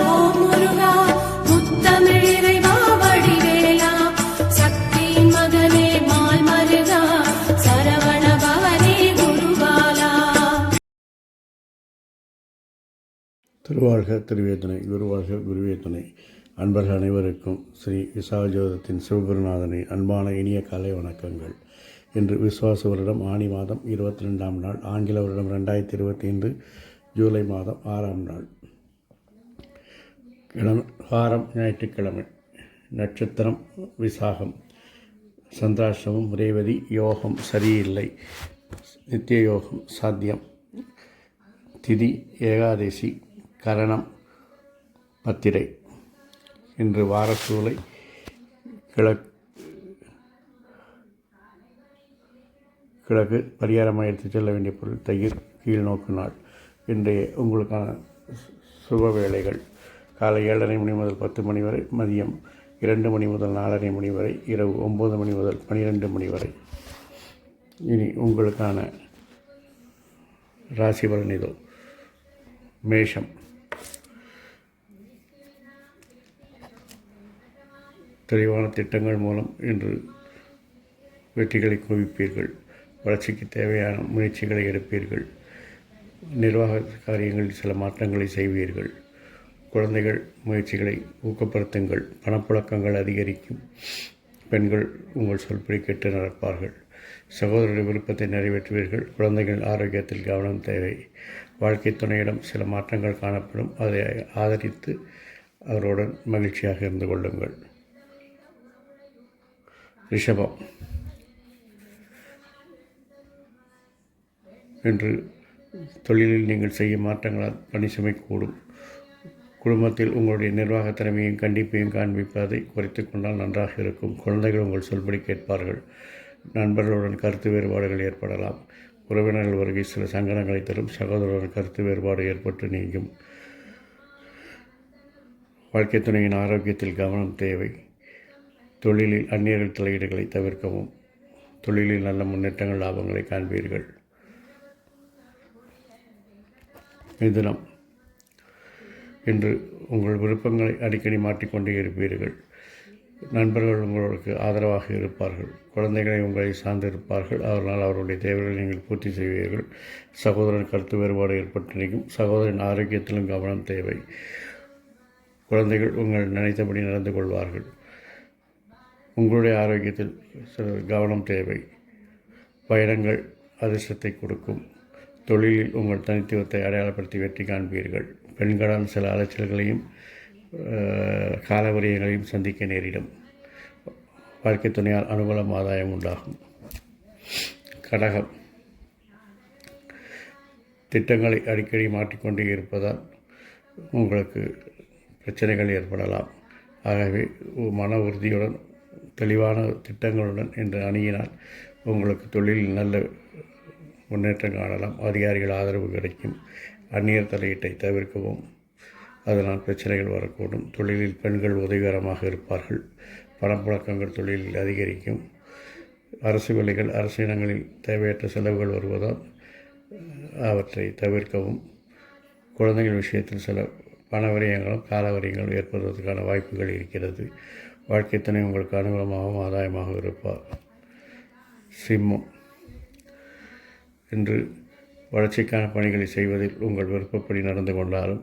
ஓம் முருகா முத்தமிழிறைவா வடிவேலா சக்தியின் மகனே மால் மருகா சரவண பவனே குருபாலா. திருவாழ்க திருவேதனை குருவாழ்க குருவேதனை. அன்பர்கள் அனைவருக்கும் ஸ்ரீ விசாகஜோதத்தின் சிவகுருநாதனை அன்பான இனிய காலை வணக்கங்கள். இன்று விசுவாச வருடம் ஆனி மாதம் 22ஆம் நாள், ஆங்கில வருடம் 2025 ஜூலை மாதம் 6ஆம் நாள், வாரம் ஞாயிற்றுக்கிழமை. நட்சத்திரம் விசாகம், சந்திராஷ்டமம் ரேவதி, யோகம் சரியில்லை, நித்திய யோகம் சாத்தியம், திதி ஏகாதசி, கரணம் பத்திரை. இன்று வாரசூலை கிழக்கு பரிகாரமாக எடுத்துச் செல்ல வேண்டிய பொருள் தயிர். கீழ் நோக்கு நாள். இன்றைய உங்களுக்கான சுப வேளைகள் காலை 7:30 மணி முதல் 10 மணி வரை, மதியம் 2 மணி முதல் 4:30 மணி வரை, இரவு 9 மணி முதல் 12 மணி வரை. இனி உங்களுக்கான ராசி பலன் இதோ. மேஷம். தெளிவான திட்டங்கள் மூலம் இன்று வெற்றிகளை குவிப்பீர்கள். வளர்ச்சிக்கு தேவையான முயற்சிகளை எடுப்பீர்கள். நிர்வாக காரியங்களில் சில மாற்றங்களை செய்வீர்கள். குழந்தைகள் முயற்சிகளை ஊக்கப்படுத்துங்கள். பணப்புழக்கங்கள் அதிகரிக்கும். பெண்கள் உங்கள் சொல்படி கேட்டு நடப்பார்கள். சகோதரருடைய விருப்பத்தை நிறைவேற்றுவீர்கள். குழந்தைகள் ஆரோக்கியத்தில் கவனம் தேவை. வாழ்க்கை துணையிடம் சில மாற்றங்கள் காணப்படும். அதை ஆதரித்து அவருடன் மகிழ்ச்சியாக இருந்து கொள்ளுங்கள். ரிஷபம். இன்று தொழிலில் நீங்கள் செய்யும் மாற்றங்களால் பணி சுமை கூடும். குடும்பத்தில் உங்களுடைய நிர்வாக திறமையும் கண்டிப்பையும் காண்பிப்பதை குறைத்து கொண்டால் நன்றாக இருக்கும். குழந்தைகள் உங்கள் சொல்படி கேட்பார்கள். நண்பர்களுடன் கருத்து வேறுபாடுகள் ஏற்படலாம். உறவினர்கள் வருகை சில சங்கடங்களை தரும். சகோதரருடன் கருத்து வேறுபாடு ஏற்பட்டு நீங்கும். வாழ்க்கை துணையின் ஆரோக்கியத்தில் கவனம் தேவை. தொழிலில் அந்நியர்கள் தலையீடுகளை தவிர்க்கவும். தொழிலில் நல்ல முன்னேற்றங்கள் லாபங்களை காண்பீர்கள். மிதுனம். இன்று உங்கள் விருப்பங்களை அடிக்கடி மாற்றிக்கொண்டே இருப்பீர்கள். நண்பர்கள் உங்களுக்கு ஆதரவாக இருப்பார்கள். குழந்தைகளை உங்களை சார்ந்திருப்பார்கள். அவர்களால் அவருடைய தேவைகளை நீங்கள் பூர்த்தி செய்வீர்கள். சகோதரன் கருத்து வேறுபாடு ஏற்பட்டு நீங்கும். சகோதரன் ஆரோக்கியத்திலும் கவனம் தேவை. குழந்தைகள் உங்கள் நினைத்தபடி நடந்து கொள்வார்கள். உங்களுடைய ஆரோக்கியத்தில் சில கவனம் தேவை. பயணங்கள் அதிர்ஷ்டத்தை கொடுக்கும். தொழிலில் உங்கள் தனித்துவத்தை அடையாளப்படுத்தி வெற்றி காண்பீர்கள். பெண்களால் சில அலைச்சல்களையும் காலவரியங்களையும் சந்திக்க நேரிடும். வாழ்க்கை துணையால் அனுகூலம் ஆதாயம் உண்டாகும். கடகம். திட்டங்களை அடிக்கடி மாற்றிக்கொண்டே இருப்பதால் உங்களுக்கு பிரச்சனைகள் ஏற்படலாம். ஆகவே மன உறுதியுடன் தெளிவான திட்டங்களுடன் இன்று அணுகினால் உங்களுக்கு தொழிலில் நல்ல முன்னேற்றம் காணலாம். அதிகாரிகள் ஆதரவு கிடைக்கும். அந்நியர் தலையீட்டை தவிர்க்கவும். அதனால் பிரச்சனைகள் வரக்கூடும். தொழிலில் பெண்கள் உதவிகரமாக இருப்பார்கள். பணப்புழக்கங்கள் தொழிலில் அதிகரிக்கும். அரசு வேலைகள், அரசு இடங்களில் தேவையற்ற செலவுகள் வருவதால் அவற்றை தவிர்க்கவும். குழந்தைகள் விஷயத்தில் சில பண விரயங்களும் கால விரயங்களும் ஏற்படுவதற்கான வாய்ப்புகள் இருக்கிறது. வாழ்க்கை துணை உங்களுக்கு அனுகூலமாகவும் ஆதாயமாக இருப்பார். சிம்மம். இன்று வளர்ச்சிக்கான பணிகளை செய்வதில் உங்கள் விருப்பப்படி நடந்து கொண்டாலும்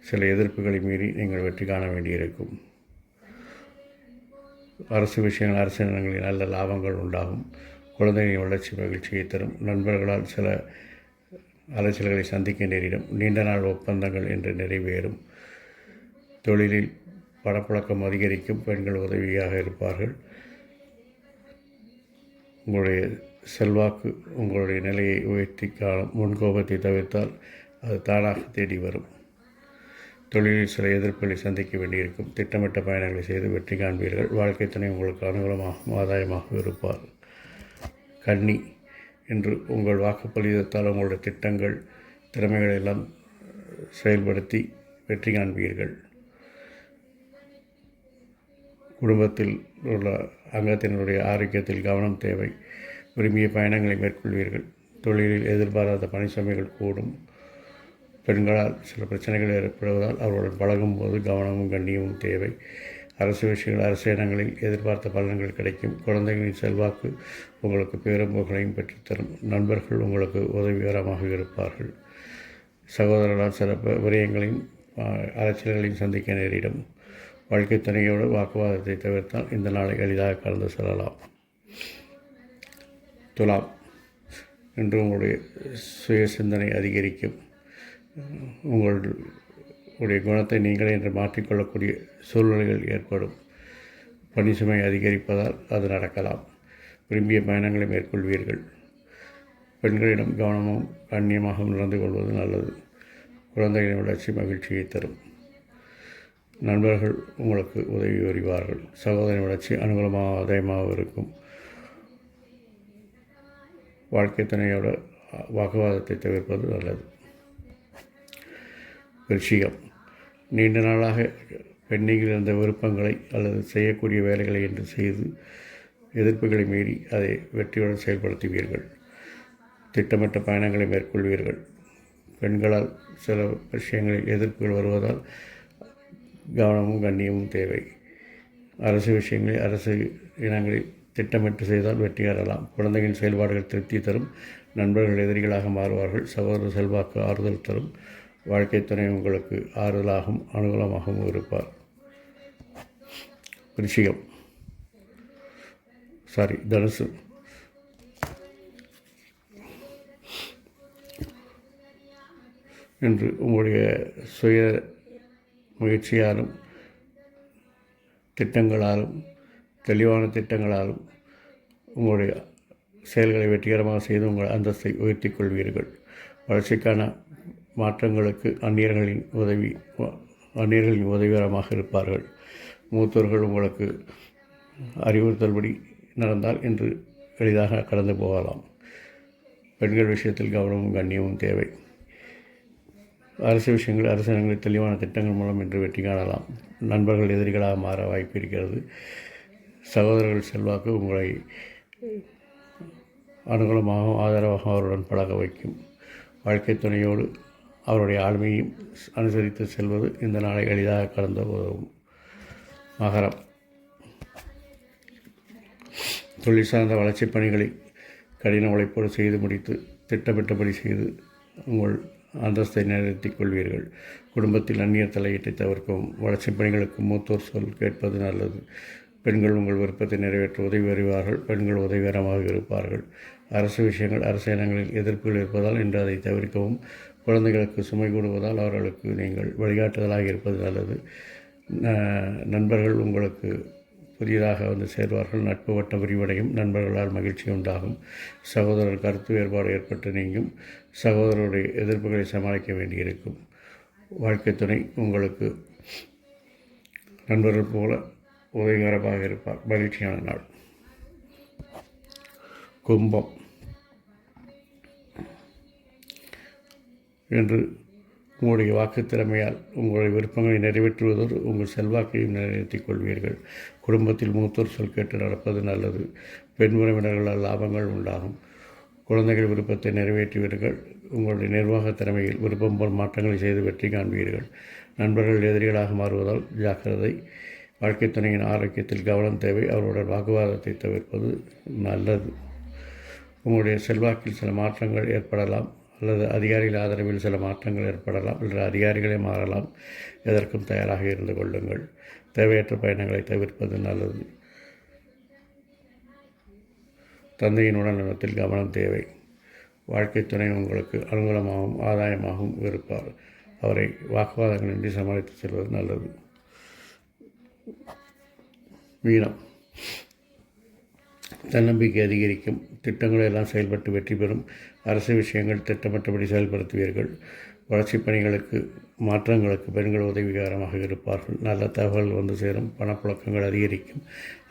சில எதிர்ப்புகளை மீறி நீங்கள் வெற்றி காண வேண்டியிருக்கும். அரசு விஷயங்கள், அரசு நிலங்களில் நல்ல லாபங்கள் உண்டாகும். குழந்தைகளின் வளர்ச்சி மகிழ்ச்சியை தரும். நண்பர்களால் சில அலைச்சல்களை சந்திக்க நேரிடும். நீண்ட நாள் ஒப்பந்தங்கள் இன்று நிறைவேறும். தொழிலில் பணப்புழக்கம் அதிகரிக்கும். பெண்கள் உதவியாக இருப்பார்கள். உங்களுடைய செல்வாக்கு உங்களுடைய நிலையை உயர்த்தி காணும். முன்கோபத்தை தவிர்த்தால் அது தானாக தேடி வரும். தொழிலில் சில எதிர்ப்புகளை சந்திக்க வேண்டியிருக்கும். திட்டமிட்ட பயணங்களை செய்து வெற்றி காண்பீர்கள். வாழ்க்கை துணை உங்களுக்கு அனுகூலமாகவும் ஆதாயமாக இருப்பார். கன்னி. இன்று உங்கள் வாக்குப்பளிதத்தால் உங்களுடைய திட்டங்கள், திறமைகளை எல்லாம் செயல்படுத்தி வெற்றி காண்பீர்கள். குடும்பத்தில் உள்ள அங்கத்தினருடைய ஆரோக்கியத்தில் கவனம் தேவை. விரும்பிய பயணங்களை மேற்கொள்வீர்கள். தொழிலில் எதிர்பாராத பணிச்சுமைகள் கூடும். பெண்களால் சில பிரச்சனைகள் ஏற்படுவதால் அவர்களுடன் பழகும்போது கவனமும் கண்ணியமும் தேவை. அரசு விஷயங்கள், அரசு இடங்களில் எதிர்பார்த்த பலன்கள் கிடைக்கும். குழந்தைகளின் செல்வாக்கு உங்களுக்கு பேரும் புகழையும் பெற்றுத்தரும். நண்பர்கள் உங்களுக்கு உதவிகரமாக இருப்பார்கள். சகோதரர்களால் சில விரயங்களையும் அலைச்சல்களையும் சந்திக்க நேரிடும். வாழ்க்கை துணையோடு வாக்குவாதத்தை தவிர்த்தால் இந்த நாளை எளிதாக கடந்து செல்லலாம். துலாம், இன்று உங்களுடைய சுய சிந்தனை அதிகரிக்கும். உங்களுடைய குணத்தை நீங்களே என்று மாற்றிக்கொள்ளக்கூடிய சூழ்நிலைகள் ஏற்படும். பணி சுமை அதிகரிப்பதால் அது நடக்கலாம். விரும்பிய பயணங்களை மேற்கொள்வீர்கள். பெண்களிடம் கவனமும் கண்ணியமாகவும் நடந்து கொள்வது நல்லது. குழந்தைகளின் வளர்ச்சி மகிழ்ச்சியை தரும். நண்பர்கள் உங்களுக்கு உதவி வருவார்கள். சகோதரின் வளர்ச்சி அனுகூலமாக ஆதாயமாக இருக்கும். வாழ்க்கை துணையோட வாக்குவாதத்தை தவிர்ப்பது நல்லது. விருச்சிகம், நீண்ட நாளாக பெண்ணில் இருந்த விருப்பங்களை அல்லது செய்யக்கூடிய வேலைகளை என்று செய்து எதிர்ப்புகளை மீறி அதை வெற்றியுடன் செயல்படுத்துவீர்கள். திட்டமிட்ட பயணங்களை மேற்கொள்வீர்கள். பெண்களால் சில விஷயங்களில் எதிர்ப்புகள் வருவதால் கவனமும் கண்ணியமும் தேவை. அரசு விஷயங்களில், அரசு இனங்களில் திட்டமிட்டு செய்தால் வெற்றி பெறலாம். குழந்தைகளின் செயல்பாடுகள் திருப்தி தரும். நண்பர்கள் எதிரிகளாக மாறுவார்கள். சகோதர செல்வாக்கு ஆறுதல் தரும். வாழ்க்கை துணை உங்களுக்கு ஆறுதலாகவும் அனுகூலமாகவும் இருப்பார். தனுசு, இன்று உங்களுடைய சுய முயற்சியாலும் திட்டங்களாலும் தெளிவான திட்டங்களாலும் உங்களுடைய செயல்களை வெற்றிகரமாக செய்து உங்கள் அந்தஸ்தை உயர்த்திக் கொள்வீர்கள். வளர்ச்சிக்கான மாற்றங்களுக்கு அந்நியர்களின் உதவிகரமாக இருப்பார்கள். மூத்தோர்கள் உங்களுக்கு அறிவுறுத்தல்படி நடந்தால் இன்று எளிதாக கடந்து போகலாம். பெண்கள் விஷயத்தில் கவனமும் கண்ணியமும் தேவை. அரசு விஷயங்கள், அரசாங்கங்களில் தெளிவான திட்டங்கள் மூலம் இன்று வெற்றி காணலாம். நண்பர்கள் எதிரிகளாக மாற வாய்ப்பு இருக்கிறது. சகோதரர்கள் செல்வாக்கு உங்களை அனுகூலமாகவும் ஆதரவாகவும் அவருடன் பழக வைக்கும். வாழ்க்கை துணையோடு அவருடைய ஆளுமையும் அனுசரித்து செல்வது இந்த நாளை எளிதாக கடந்து உதவும். மகரம், தொழில் சார்ந்த வளர்ச்சிப் பணிகளை கடின உழைப்போடு செய்து முடித்து திட்டமிட்டபடி செய்து உங்கள் அந்தஸ்தை நிலைநிறுத்திக் கொள்வீர்கள். குடும்பத்தில் அந்நியர் தலையீட்டை தவிர்க்கவும். வளர்ச்சிப் பணிகளுக்கு மூத்தோர் சொல் கேட்பது நல்லது. பெண்கள் உங்கள் விருப்பத்தை நிறைவேற்ற உதவி வருவார்கள். பெண்கள் உதவிகரமாக இருப்பார்கள். அரசு விஷயங்கள், அரசு இனங்களில் எதிர்ப்புகள் இருப்பதால் இன்று அதை தவிர்க்கவும். குழந்தைகளுக்கு சுமை கூடுவதால் அவர்களுக்கு நீங்கள் வழிகாட்டுதலாக இருப்பது நல்லது. நண்பர்கள் உங்களுக்கு புதியதாக வந்து சேர்வார்கள். நட்பு வட்டம் விரிவடையும். நண்பர்களால் மகிழ்ச்சி உண்டாகும். சகோதரர் கருத்து வேறுபாடு ஏற்பட்டு நீங்கும். சகோதரருடைய எதிர்ப்புகளை சமாளிக்க வேண்டியிருக்கும். வாழ்க்கை துணை உங்களுக்கு நண்பர்கள் போல உதவிகரமாக இருப்பார். மகிழ்ச்சியான நாள். கும்பம், என்று உங்களுடைய வாக்கு திறமையால் உங்களுடைய விருப்பங்களை நிறைவேற்றுவதோடு உங்கள் செல்வாக்கையும் நிலைநிறுத்திக் கொள்வீர்கள். குடும்பத்தில் மூத்தோர் சொல் கேட்டு நடப்பது நல்லது. பெண் உறவினர்களால் லாபங்கள் உண்டாகும். குழந்தைகள் விருப்பத்தை நிறைவேற்றுவீர்கள். உங்களுடைய நிர்வாக திறமையில் விருப்பம் போல் மாற்றங்களை செய்து வெற்றி காண்பீர்கள். நண்பர்கள் எதிரிகளாக மாறுவதால் ஜாக்கிரதை. வாழ்க்கை துணையின் ஆரோக்கியத்தில் கவனம் தேவை. அவருடன் வாக்குவாதத்தை தவிர்ப்பது நல்லது. உங்களுடைய செல்வாக்கில் சில மாற்றங்கள் ஏற்படலாம் அல்லது அதிகாரிகள் ஆதரவில் சில மாற்றங்கள் ஏற்படலாம் அல்லது அதிகாரிகளே மாறலாம். எதற்கும் தயாராக இருந்து கொள்ளுங்கள். தேவையற்ற பயணங்களை தவிர்ப்பது நல்லது. தந்தையின் உடல்நலத்தில் கவனம் தேவை. வாழ்க்கை துணை உங்களுக்கு அனுகூலமாகவும் ஆதாயமாகவும் இருப்பார். அவரை வாக்குவாதங்களின்றி சமாளித்து செல்வது நல்லது. மீனம், தன்னம்பிக்கை அதிகரிக்கும். திட்டங்களை எல்லாம் செயல்பட்டு வெற்றி பெறும். அரசு விஷயங்கள் திட்டமிட்டபடி செயல்படுத்துவீர்கள். வளர்ச்சிப் பணிகளுக்கு மாற்றங்களுக்கு பெண்கள் உதவிகரமாக இருப்பார்கள். நல்ல தகவல் வந்து சேரும். பணப்புழக்கங்கள் அதிகரிக்கும்.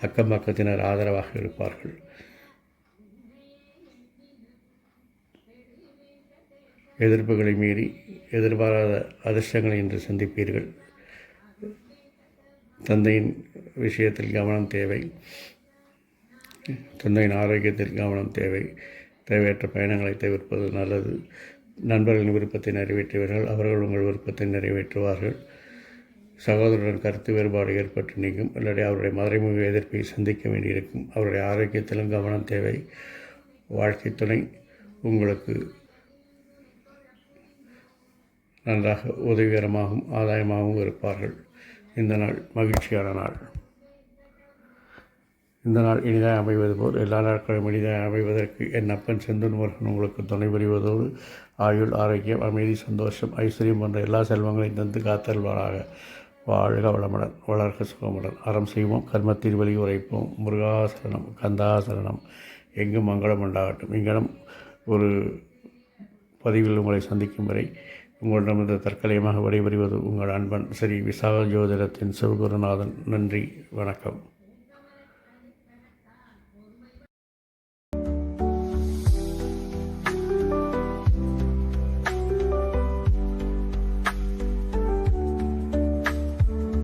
அக்கம் பக்கத்தினர் ஆதரவாக இருப்பார்கள். எதிர்ப்புகளை மீறி எதிர்பாராத அதிர்ஷ்டங்களை இன்று சந்திப்பீர்கள். தந்தையின் விஷயத்தில் கவனம் தேவை. தந்தையின் ஆரோக்கியத்தில் கவனம் தேவை. தேவையற்ற பயணங்களை தவிர்ப்பது நல்லது. நண்பர்களின் விருப்பத்தை நிறைவேற்றுவீர்கள், அவர்கள் உங்கள் விருப்பத்தை நிறைவேற்றுவார்கள். சகோதரருடன் கருத்து வேறுபாடு ஏற்பட்டு நீங்கும், இல்லாட்டி அவருடைய மறைமுக எதிர்ப்பை சந்திக்க வேண்டியிருக்கும். அவருடைய ஆரோக்கியத்திலும் கவனம் தேவை. வாழ்க்கை துணை உங்களுக்கு நன்றாக உதவிகரமாகவும் ஆதாயமாகவும் இருப்பார்கள். இந்த நாள் மகிழ்ச்சியான நாள். இந்த நாள் இனிதாக அமைவது போல் எல்லா நாட்களும் இனிதாக அமைவதற்கு என் அப்பன் செந்தூர் முருகன் உங்களுக்கு துணை புரிவதோடு ஆயுள், ஆரோக்கியம், அமைதி, சந்தோஷம், ஐஸ்வர்யம் போன்ற எல்லா செல்வங்களையும் தந்து காத்தல்வாராக. வாழ்க வளமுடன், வளர்க சுகமுடன். அறம் செய்வோம், கர்மத்தில் வழி உரைப்போம். முருகாசரணம், கந்தாசரணம். எங்கும் மங்களம் உண்டாகட்டும். இங்கனம் ஒரு பதிவில் உங்களை சந்திக்கும் வரை உங்களிடமிருந்து தற்காலிகமாக விடைபெறுவது உங்கள் அன்பன் ஸ்ரீ விசாக ஜோதிடத்தின் சிவகுருநாதன். நன்றி, வணக்கம்.